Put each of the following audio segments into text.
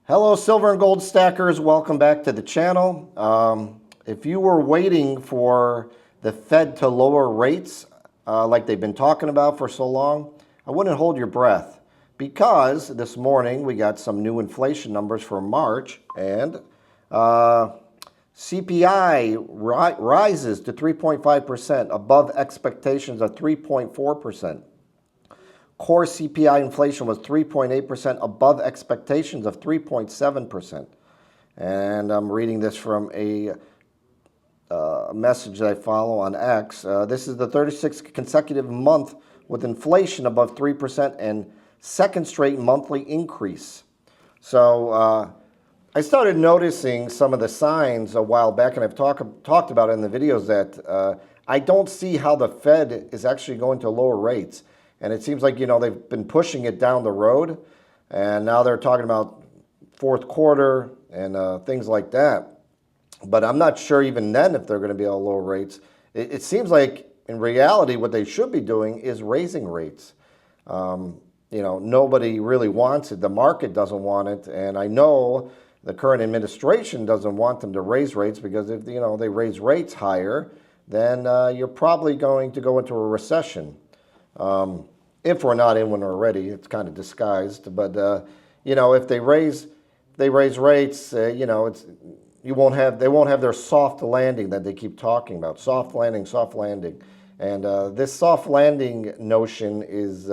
Hello, silver and gold stackers. Welcome back to the channel. If you were waiting for the Fed to lower rates like they've been talking about for so long, I wouldn't hold your breath, because this morning we got some new inflation numbers for March, and CPI rises to 3.5%, above expectations of 3.4%. Core CPI inflation was 3.8%, above expectations of 3.7%. And I'm reading this from a message that I follow on X. This is the 36th consecutive month with inflation above 3% and second straight monthly increase. So I started noticing some of the signs a while back, and I've talked about it in the videos, that I don't see how the Fed is actually going to lower rates. And it seems like, they've been pushing it down the road, and now they're talking about fourth quarter and things like that. But I'm not sure even then if they're going to be able to lower rates. It seems like in reality what they should be doing is raising rates. Nobody really wants it. The market doesn't want it. And I know the current administration doesn't want them to raise rates, because if they raise rates higher, then you're probably going to go into a recession. If we're not in one already. It's kind of disguised, but if they raise rates, they won't have their soft landing that they keep talking about. Soft landing, and this soft landing notion is,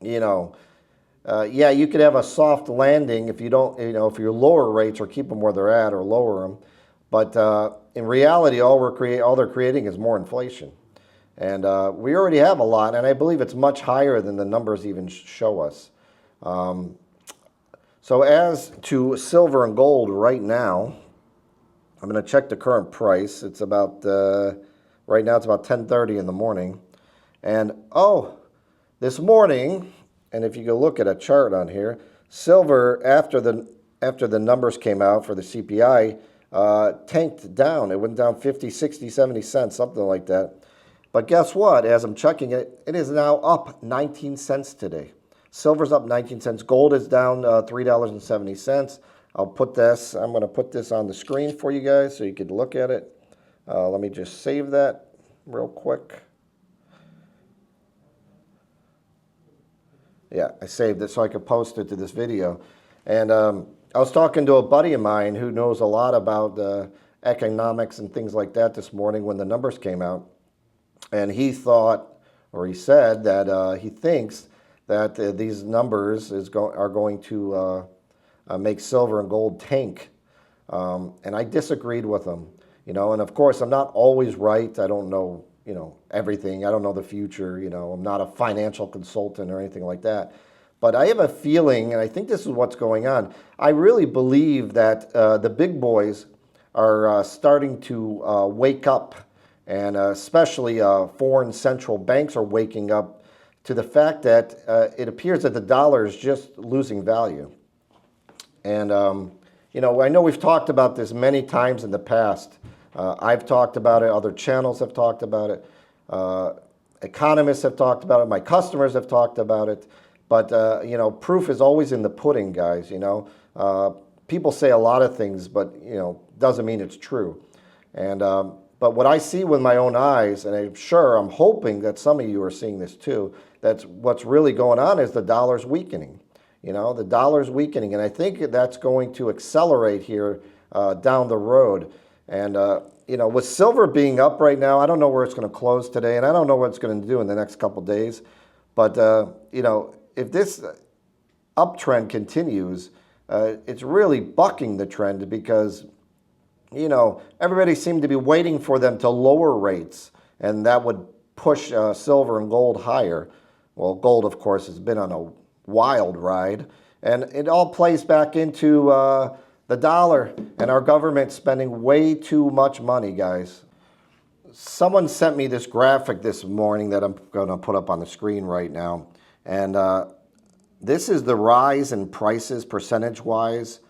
yeah, you could have a soft landing if you don't, if you lower rates or keep them where they're at or lower them, but in reality, all they're creating is more inflation. And we already have a lot, and I believe it's much higher than the numbers even show us. So as to silver and gold right now, I'm going to check the current price. It's about, right now it's about 10:30 in the morning. And this morning, and if you go look at a chart on here, silver, after the numbers came out for the CPI, tanked down. It went down 50, 60, 70 cents, something like that. But guess what? As I'm checking it, it is now up 19 cents today. Silver's up 19 cents. Gold is down $3.70. I'm going to put this on the screen for you guys so you can look at it. Let me just save that real quick. Yeah, I saved it so I could post it to this video. And I was talking to a buddy of mine who knows a lot about economics and things like that this morning when the numbers came out. And he said that he thinks that these numbers are going to make silver and gold tank. And I disagreed with him. And of course, I'm not always right. I don't know, everything. I don't know the future. I'm not a financial consultant or anything like that. But I have a feeling, and I think this is what's going on. I really believe that the big boys are starting to wake up. And especially foreign central banks are waking up to the fact that it appears that the dollar is just losing value. And, I know we've talked about this many times in the past. I've talked about it. Other channels have talked about it. Economists have talked about it. My customers have talked about it. But, proof is always in the pudding, guys. People say a lot of things, but, doesn't mean it's true. And but what I see with my own eyes, and I'm hoping that some of you are seeing this too, that's what's really going on is the dollar's weakening. The dollar's weakening, and I think that's going to accelerate here down the road. And, with silver being up right now, I don't know where it's going to close today, and I don't know what it's going to do in the next couple of days. But, if this uptrend continues, it's really bucking the trend, because everybody seemed to be waiting for them to lower rates, and that would push silver and gold higher. Well, gold, of course, has been on a wild ride, and it all plays back into the dollar and our government spending way too much money, guys. Someone sent me this graphic this morning that I'm going to put up on the screen right now, and this is the rise in prices percentage-wise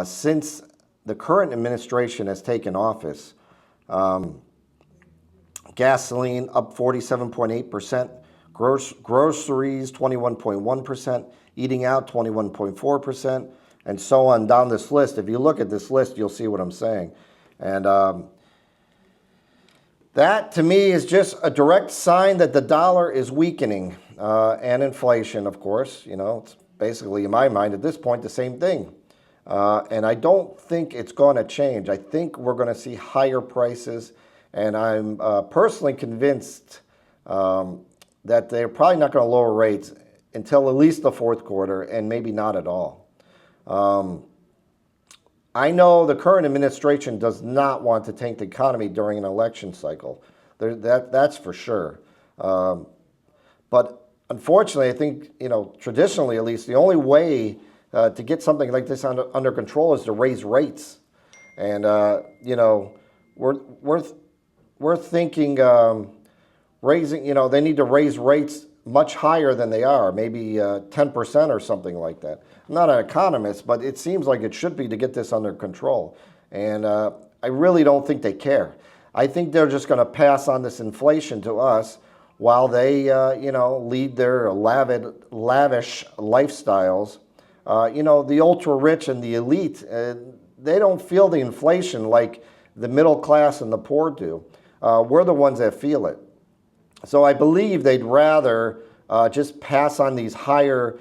since the current administration has taken office. Gasoline up 47.8%, groceries 21.1%, eating out 21.4%, and so on down this list. If you look at this list, you'll see what I'm saying. And that, to me, is just a direct sign that the dollar is weakening, and inflation, of course. It's basically, in my mind, at this point, the same thing. And I don't think it's going to change. I think we're going to see higher prices, and I'm personally convinced that they're probably not going to lower rates until at least the fourth quarter, and maybe not at all. I know the current administration does not want to tank the economy during an election cycle. That's for sure. But unfortunately, I think, traditionally at least, the only way to get something like this under control is to raise rates. And, we're thinking raising, they need to raise rates much higher than they are, maybe 10% or something like that. I'm not an economist, but it seems like it should be to get this under control. And I really don't think they care. I think they're just going to pass on this inflation to us while they, lead their lavish lifestyles. The ultra rich and the elite, they don't feel the inflation like the middle class and the poor do. We're the ones that feel it. So I believe they'd rather just pass on these higher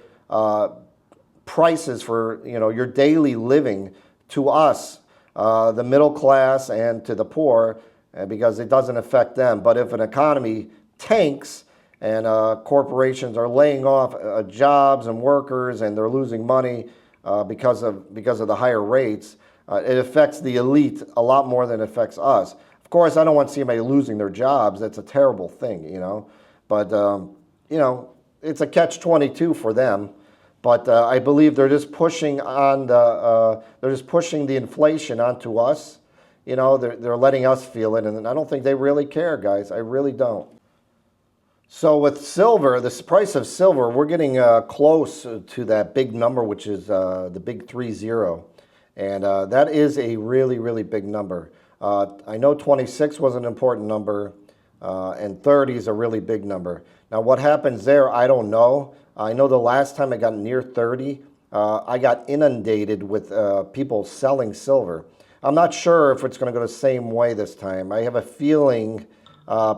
prices for your daily living to us, the middle class, and to the poor, because it doesn't affect them. But if an economy tanks and corporations are laying off jobs and workers, and they're losing money because of the higher rates, it affects the elite a lot more than it affects us. Of course, I don't want to see anybody losing their jobs. That's a terrible thing, But it's a catch-22 for them. But I believe they're just pushing the inflation onto us. They're letting us feel it, and I don't think they really care, guys. I really don't. So with silver, the price of silver, we're getting close to that big number, which is the big 30, and that is a really, really big number. I know 26 was an important number, and 30 is a really big number. Now, what happens there, I don't know. I know the last time I got near 30, I got inundated with people selling silver. I'm not sure if it's going to go the same way this time. I have a feeling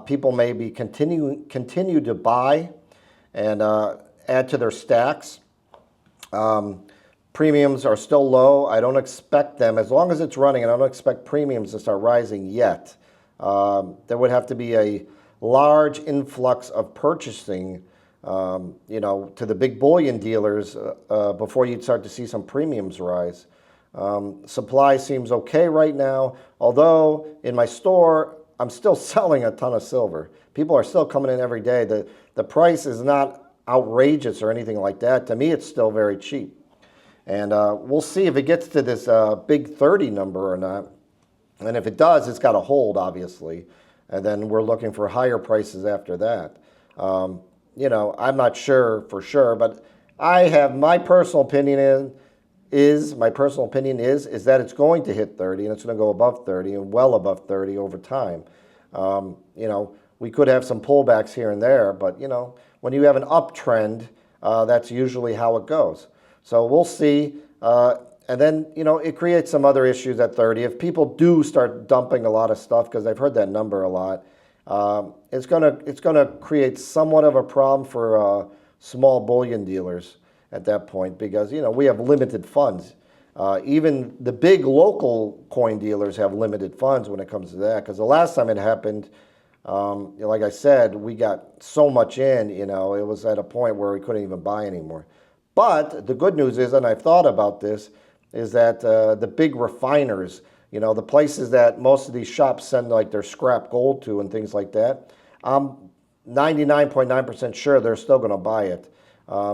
people maybe continue to buy and add to their stacks. Premiums are still low. I don't expect them, as long as it's running, I don't expect premiums to start rising yet. There would have to be a large influx of purchasing, to the big bullion dealers before you'd start to see some premiums rise. Supply seems okay right now, although in my store, I'm still selling a ton of silver. People are still coming in every day. The price is not outrageous or anything like that. To me, it's still very cheap. And we'll see if it gets to this big 30 number or not. And if it does, it's got to hold, obviously. And then we're looking for higher prices after that. I'm not sure for sure, but I have my personal opinion is that it's going to hit 30, and it's going to go above 30 and well above 30 over time. We could have some pullbacks here and there, but when you have an uptrend, that's usually how it goes. So we'll see. And then, it creates some other issues at 30. If people do start dumping a lot of stuff, because I've heard that number a lot, it's gonna create somewhat of a problem for small bullion dealers at that point, because we have limited funds. Even the big local coin dealers have limited funds when it comes to that, because the last time it happened, like I said, we got so much in, it was at a point where we couldn't even buy anymore. But the good news is, and I've thought about this, is that the big refiners, the places that most of these shops send like their scrap gold to and things like that, I'm 99.9% sure they're still going to buy it.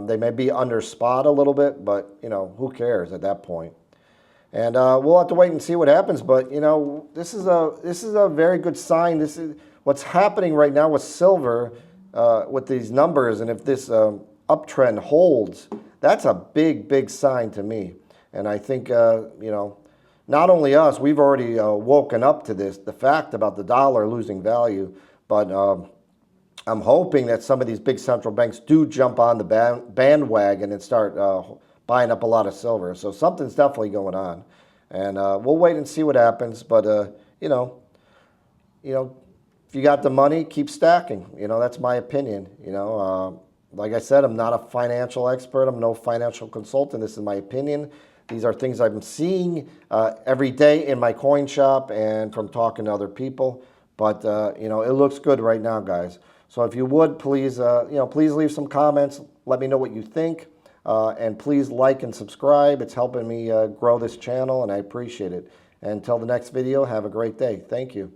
They may be under spot a little bit, but who cares at that point? And we'll have to wait and see what happens. But this is a very good sign. This is what's happening right now with silver, with these numbers, and if this uptrend holds, that's a big, big sign to me. And I think, not only us, we've already woken up to this, the fact about the dollar losing value, but I'm hoping that some of these big central banks do jump on the bandwagon and start buying up a lot of silver. So something's definitely going on, and we'll wait and see what happens. But you know, if you got the money, keep stacking. That's my opinion. Like I said, I'm not a financial expert. I'm no financial consultant. This is my opinion. These are things I've been seeing every day in my coin shop and from talking to other people. But it looks good right now, guys. So if you would, please, please leave some comments. Let me know what you think. And please like and subscribe. It's helping me grow this channel, and I appreciate it. And until the next video, have a great day. Thank you.